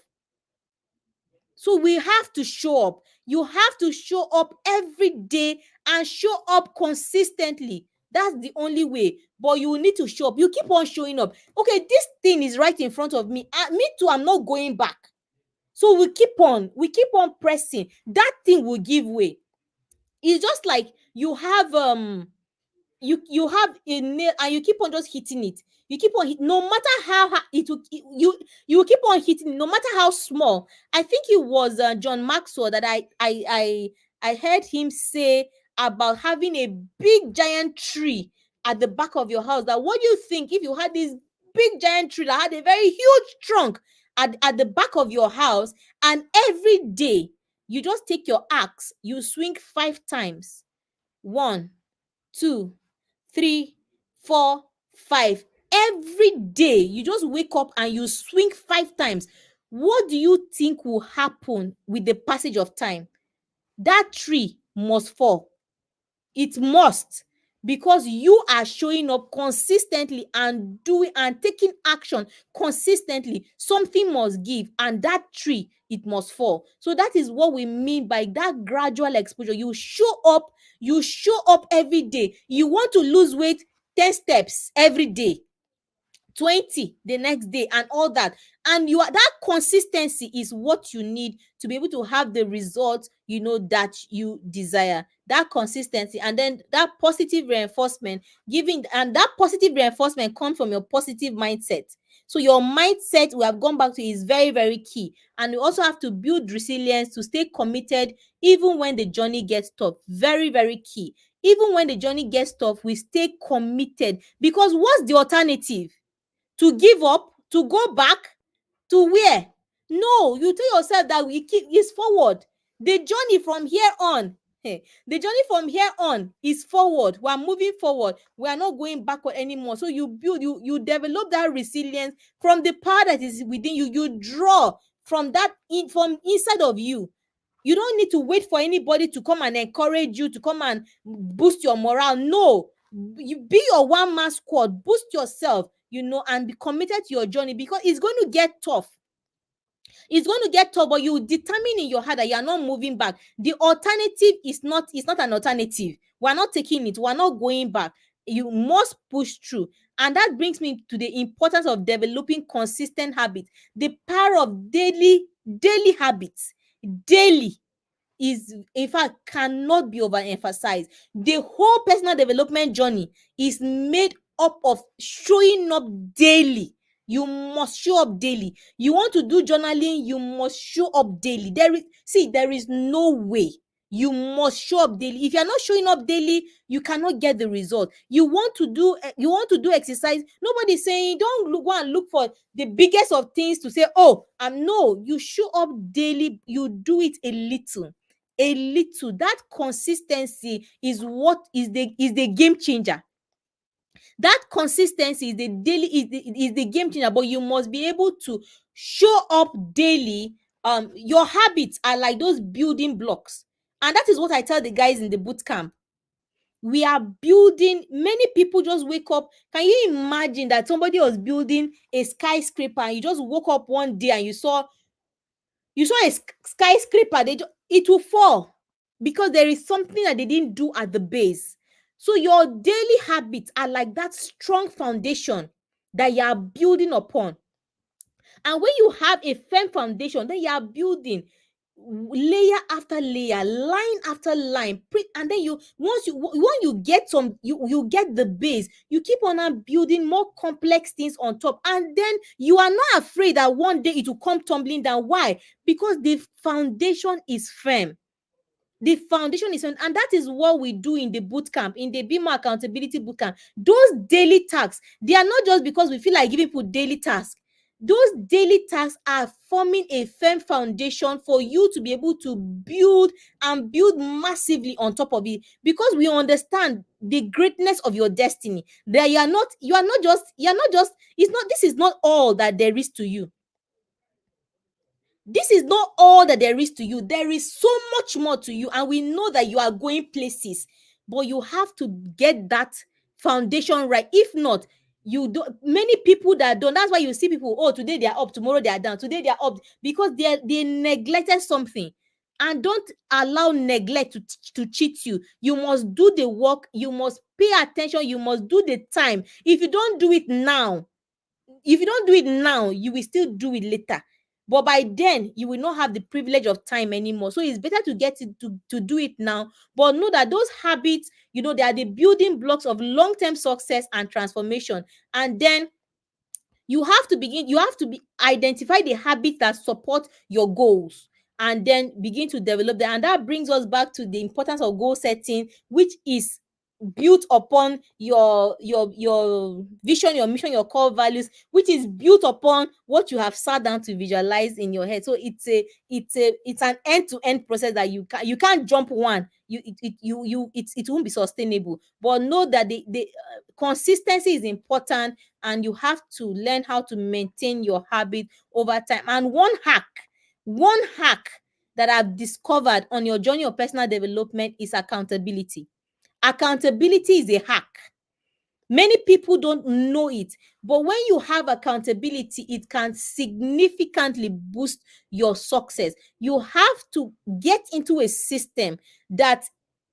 So we have to show up. You have to show up every day and show up consistently. That's the only way. But you need to show up. You keep on showing up. Okay, this thing is right in front of me. Me too, I'm not going back. So we keep on pressing. That thing will give way. It's just like you have you have a nail and you keep on just hitting it. You keep on no matter how you will keep on hitting it, no matter how small. I think it was John Maxwell that I heard him say about having a big giant tree at the back of your house. That what do you think if you had this big giant tree that had a very huge trunk at the back of your house, and every day you just take your axe, you swing 5 times. 1, 2, 3, 4, 5. Every day you just wake up and you swing 5 times. What do you think will happen with the passage of time? That tree must fall. It must, because you are showing up consistently and doing and taking action consistently. Something must give, and that tree, it must fall. So that is what we mean by that gradual exposure. You show up every day. You want to lose weight, 10 steps every day, 20 the next day, and all that. And that consistency is what you need to be able to have the results that you desire. That consistency, and then that positive reinforcement and that positive reinforcement comes from your positive mindset. So your mindset, we have gone back to, is very, very key. And you also have to build resilience to stay committed even when the journey gets tough. Very, very key. Even when the journey gets tough, we stay committed, because what's the alternative? To give up, to go back, to where? No, you tell yourself that we keep is forward. The journey from here on, the journey from here on is forward. We are moving forward. We are not going backward anymore. So you you develop that resilience from the power that is within you. You draw from that from inside of you. You don't need to wait for anybody to come and encourage you, to come and boost your morale. No, you be your one man squad. Boost yourself, and be committed to your journey, because it's going to get tough. It's going to get tough, but you determine in your heart that you are not moving back. The alternative is not an alternative. We're not taking it. We're not going back. You must push through. And that brings me to the importance of developing consistent habits. The power of daily habits. Daily is, in fact, cannot be overemphasized. The whole personal development journey is made up of showing up daily. You must show up daily. You want to do journaling, you must show up daily. There is no way. You must show up daily. If you're not showing up daily, you cannot get the result. You want to do exercise. Nobody's saying don't go and look for the biggest of things to say, oh, no, you show up daily. You do it a little. That consistency is what is the game changer. That consistency is the game changer. But you must be able to show up daily. Your habits are like those building blocks, and that is what I tell the guys in the boot camp. We are building, many people just wake up. Can you imagine that somebody was building a skyscraper and you just woke up one day and you saw a skyscraper, it will fall because there is something that they didn't do at the base. So your daily habits are like that strong foundation that you are building upon. And when you have a firm foundation, then you are building layer after layer, line after line, and then you once you when you get you get the base, you keep on building more complex things on top, and then you are not afraid that one day it will come tumbling down. Why? Because the foundation is firm. The foundation is, and that is what we do in the boot camp, in the Be More Accountability boot camp. Those daily tasks, they are not just because we feel like giving people daily tasks. Those daily tasks are forming a firm foundation for you to be able to build and build massively on top of it, because we understand the greatness of your destiny. That you are not just, it's not, this is not all that there is to you. This is not all that there is to you. There is so much more to you, and we know that you are going places, but you have to get that foundation right. If not, you do many people that don't. That's why you see people, oh, today they are up, tomorrow they are down. Today they are up because they neglected something. And don't allow neglect to cheat you. You must do the work, you must pay attention, you must do the time. If you don't do it now, you will still do it later. But by then, you will not have the privilege of time anymore. So it's better to get it to do it now. But know that those habits, they are the building blocks of long-term success and transformation. And then you have to identify the habits that support your goals, and then begin to develop them. And that brings us back to the importance of goal setting, which is built upon your vision, your mission, your core values, which is built upon what you have sat down to visualize in your head. So it's an end-to-end process that you can't jump one. It won't be sustainable. But know that the consistency is important, and you have to learn how to maintain your habit over time. And one hack that I've discovered on your journey of personal development is accountability. Accountability is a hack. Many people don't know it, but when you have accountability, it can significantly boost your success. You have to get into a system that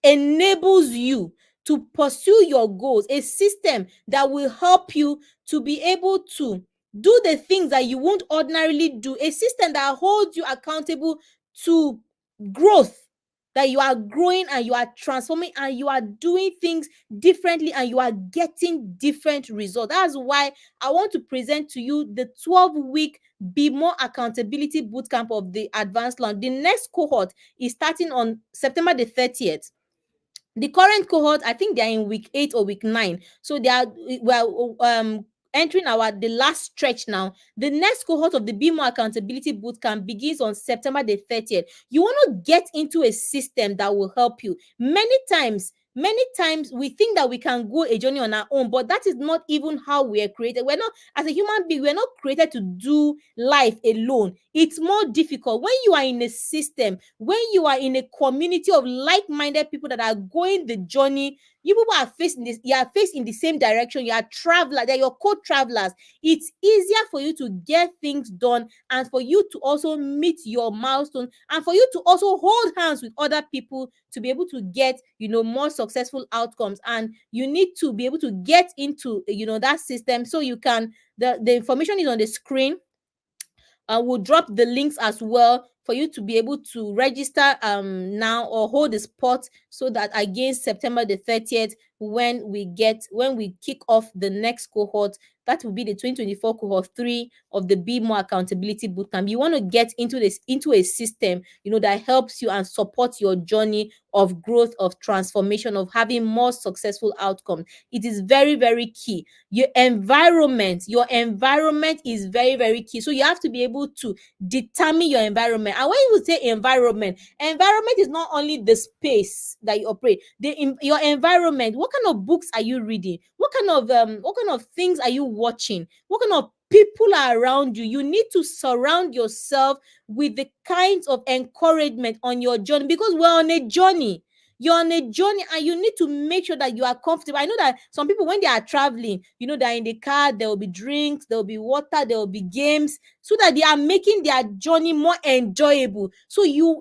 enables you to pursue your goals, a system that will help you to be able to do the things that you won't ordinarily do, a system that holds you accountable to growth, that you are growing and you are transforming and you are doing things differently and you are getting different results. That's why I want to present to you the 12-week Be More Accountability Bootcamp of the Advanced Launch. The next cohort is starting on September the 30th. The current cohort, I think they are in week 8 or week 9. So they are entering the last stretch now. The next cohort of the Be More Accountability Bootcamp begins on September the 30th. You want to get into a system that will help you. Many times we think that we can go a journey on our own, but that is not even how we are created. We're not, as a human being, we're not created to do life alone. It's more difficult when you are in a system, when you are in a community of like-minded people that are going the journey. You people are facing this, you are faced in the same direction, you are travelers, they're your co-travelers. It's easier for you to get things done, and for you to also meet your milestones, and for you to also hold hands with other people to be able to get more successful outcomes. And you need to be able to get into that system. So you can, the information is on the screen. We'll drop the links as well for you to be able to register now, or hold the spot, so that against September the 30th, when we kick off the next cohort, that will be the 2024 cohort 3 of the Be More Accountability Bootcamp. You want to get into a system that helps you and supports your journey of growth, of transformation, of having more successful outcomes. It is very, very key. Your environment is very, very key. So you have to be able to determine your environment. And when you say environment is not only the space that you operate. Your environment, what kind of books are you reading? What kind of things are you watching? What kind of people are around you? You need to surround yourself with the kinds of encouragement on your journey, because we're on a journey. You're on a journey and you need to make sure that you are comfortable. I know that some people, when they are traveling, they're in the car, there will be drinks, there will be water, there will be games, so that they are making their journey more enjoyable. So you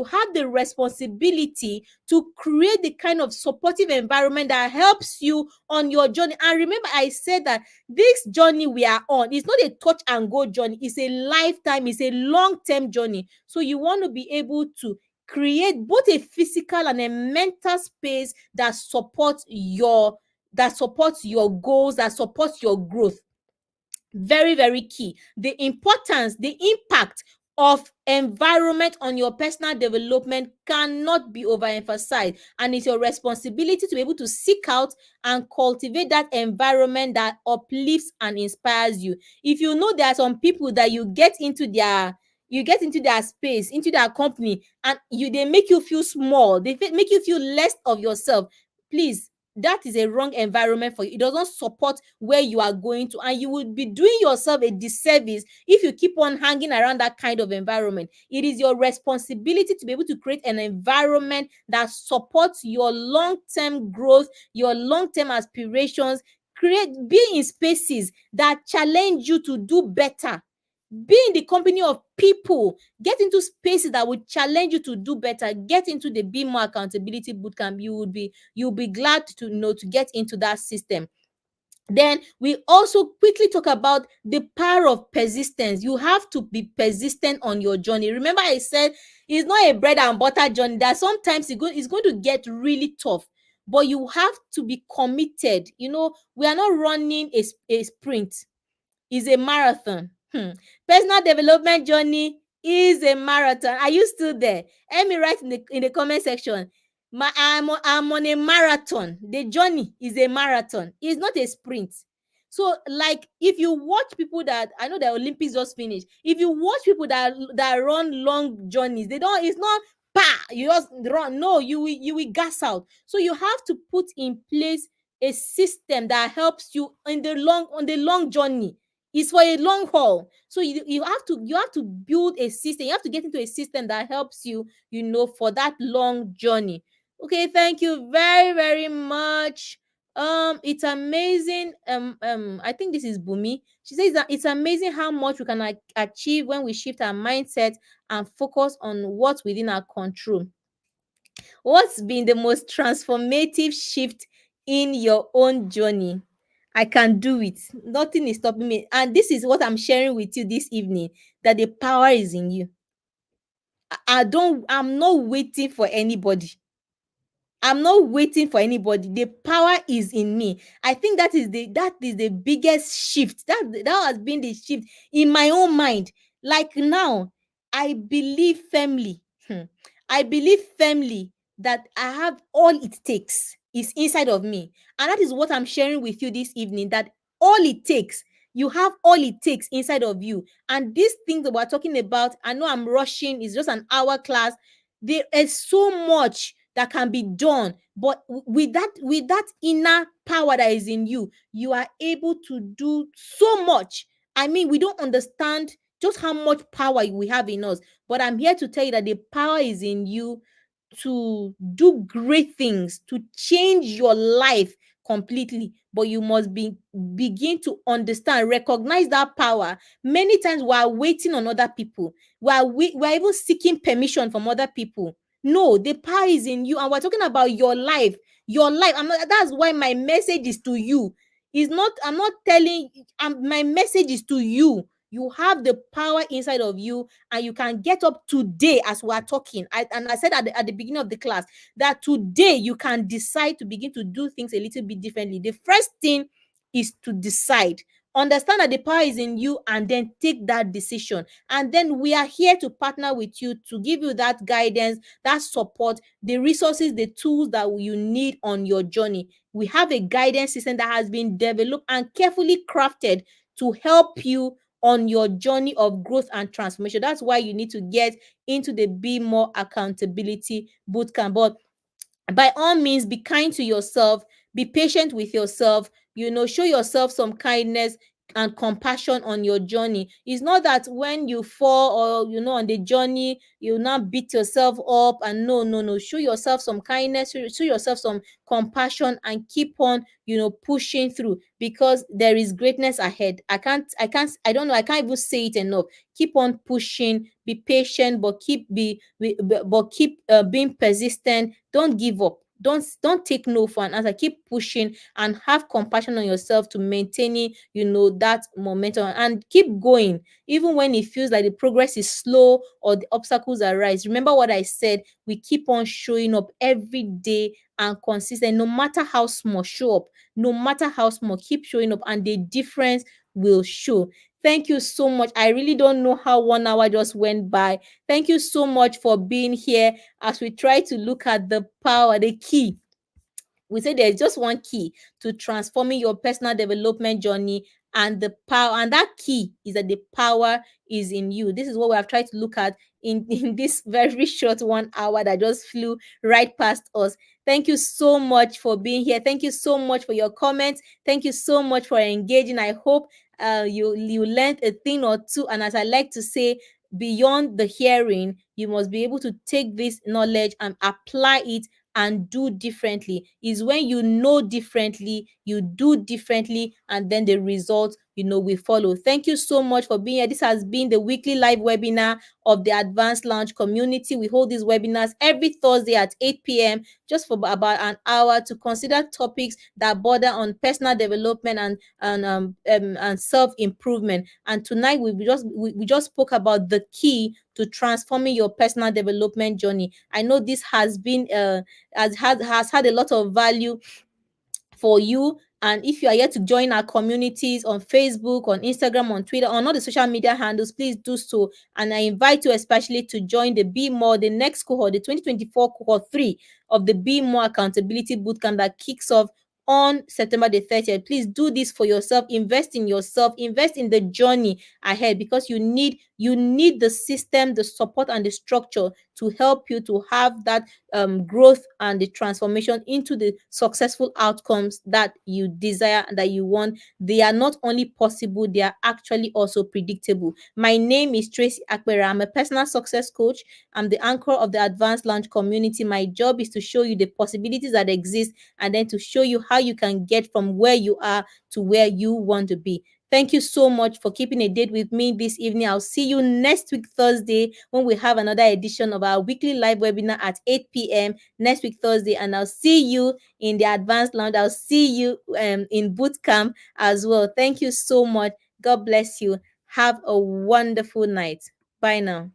have the responsibility to create the kind of supportive environment that helps you on your journey. And remember, I said that this journey we are on is not a touch and go journey, it's a lifetime, it's a long-term journey. So you want to be able to create both a physical and a mental space that supports your goals, that supports your growth. Very, very key. The importance, the impact of environment on your personal development cannot be overemphasized, and it's your responsibility to be able to seek out and cultivate that environment that uplifts and inspires you. If you know there are some people that you get into their space, into their company, and they make you feel small, they make you feel less of yourself, please, that is a wrong environment for you. It doesn't support where you are going to, and you will be doing yourself a disservice if you keep on hanging around that kind of environment. It is your responsibility to be able to create an environment that supports your long-term growth, your long-term aspirations. Be in spaces that challenge you to do better. Be in the company of people. Get into spaces that will challenge you to do better. Get into the Be More Accountability Bootcamp. You'll be glad to get into that system. Then we also quickly talk about the power of persistence. You have to be persistent on your journey. Remember, I said it's not a bread and butter journey. That sometimes it's going to get really tough, but you have to be committed. We are not running a sprint, is a marathon. Personal development journey is a marathon. Are you still there? Let me write in the comment section. I'm on a marathon. The journey is a marathon. It's not a sprint. So, like, if you watch people that, I know the Olympics just finished. If you watch people that run long journeys, they don't. It's not you just run. No, you will gas out. So you have to put in place a system that helps you on the long journey. It's for a long haul. So you have to build a system. You have to get into a system that helps you, for that long journey. Okay, thank you very, very much. It's amazing. I think this is Bumi. She says that it's amazing how much we can achieve when we shift our mindset and focus on what's within our control. What's been the most transformative shift in your own journey? I can do it. Nothing is stopping me. And this is what I'm sharing with you this evening, that the power is in you. I'm not waiting for anybody. I'm not waiting for anybody. The power is in me. I think that is the biggest shift. That has been the shift in my own mind. Like now, I believe firmly. I believe firmly that I have all it takes is inside of me. And that is what I'm sharing with you this evening. That all it takes, you have all it takes inside of you. And these things that we're talking about, I know I'm rushing, it's just an hour class. There is so much that can be done, but with that inner power that is in you, you are able to do so much. I mean, we don't understand just how much power we have in us, but I'm here to tell you that the power is in you to do great things, to change your life completely. But you must begin to understand, recognize that power. Many times we are waiting on other people. We are even seeking permission from other people. No, the power is in you, and we're talking about your life. Your life. That's why my message is to you. It's not. I'm not telling. My message is to you. You have the power inside of you, and you can get up today as we are talking. And I said at the beginning of the class that today you can decide to begin to do things a little bit differently. The first thing is to decide. Understand that the power is in you, and then take that decision. And then we are here to partner with you to give you that guidance, that support, the resources, the tools that you need on your journey. We have a guidance system that has been developed and carefully crafted to help you on your journey of growth and transformation. That's why you need to get into the Be More Accountability Bootcamp. But by all means, be kind to yourself, be patient with yourself, show yourself some kindness. and compassion on your journey. It's not that when you fall, or on the journey, you now beat yourself up. And no, no, no, show yourself some kindness, show yourself some compassion, and keep on pushing through, because there is greatness ahead. I don't know, I can't even say it enough. Keep on pushing, be patient, but keep being persistent. Don't give up. Don't take no for an answer. Keep pushing and have compassion on yourself to maintaining that momentum, and keep going even when it feels like the progress is slow or the obstacles arise. Remember what I said, we keep on showing up every day and consistent. No matter how small, show up. No matter how small, keep showing up, and the difference will show. Thank you so much. I really don't know how 1 hour just went by. Thank you so much for being here as we try to look at the power, the key. We say there's just one key to transforming your personal development journey, and the power, and that key is that the power is in you. This is what we have tried to look at in this very short 1 hour that just flew right past us. Thank you so much for being here. Thank you so much for your comments. Thank you so much for engaging. I hope you learned a thing or two. And as I like to say, beyond the hearing, you must be able to take this knowledge and apply it and do differently. Is when you know differently, you do differently, and then the results will follow. Thank you so much for being here. This has been the weekly live webinar of the Advanced Lounge community. We hold these webinars every Thursday at 8 p.m. just for about an hour to consider topics that border on personal development and self-improvement. And tonight we just spoke about the key to transforming your personal development journey. I know this has been has had a lot of value for you. And if you are yet to join our communities on Facebook, on Instagram, on Twitter, on all the social media handles, please do so. And I invite you especially to join the Be More, the next cohort, the 2024 cohort 3 of the Be More Accountability Bootcamp that kicks off on September the 30th. Please do this for yourself. Invest in yourself. Invest in the journey ahead, because you need the system, the support, and the structure to help you to have that growth and the transformation into the successful outcomes that you desire and that you want. They are not only possible, they are actually also predictable. My name is Tracy Akpera. I'm a personal success coach. I'm the anchor of the Advanced Launch community. My job is to show you the possibilities that exist, and then to show you how you can get from where you are to where you want to be. Thank you so much for keeping a date with me this evening. I'll see you next week, Thursday, when we have another edition of our weekly live webinar at 8 p.m. next week, Thursday. And I'll see you in the Advanced Lounge. I'll see you in Bootcamp as well. Thank you so much. God bless you. Have a wonderful night. Bye now.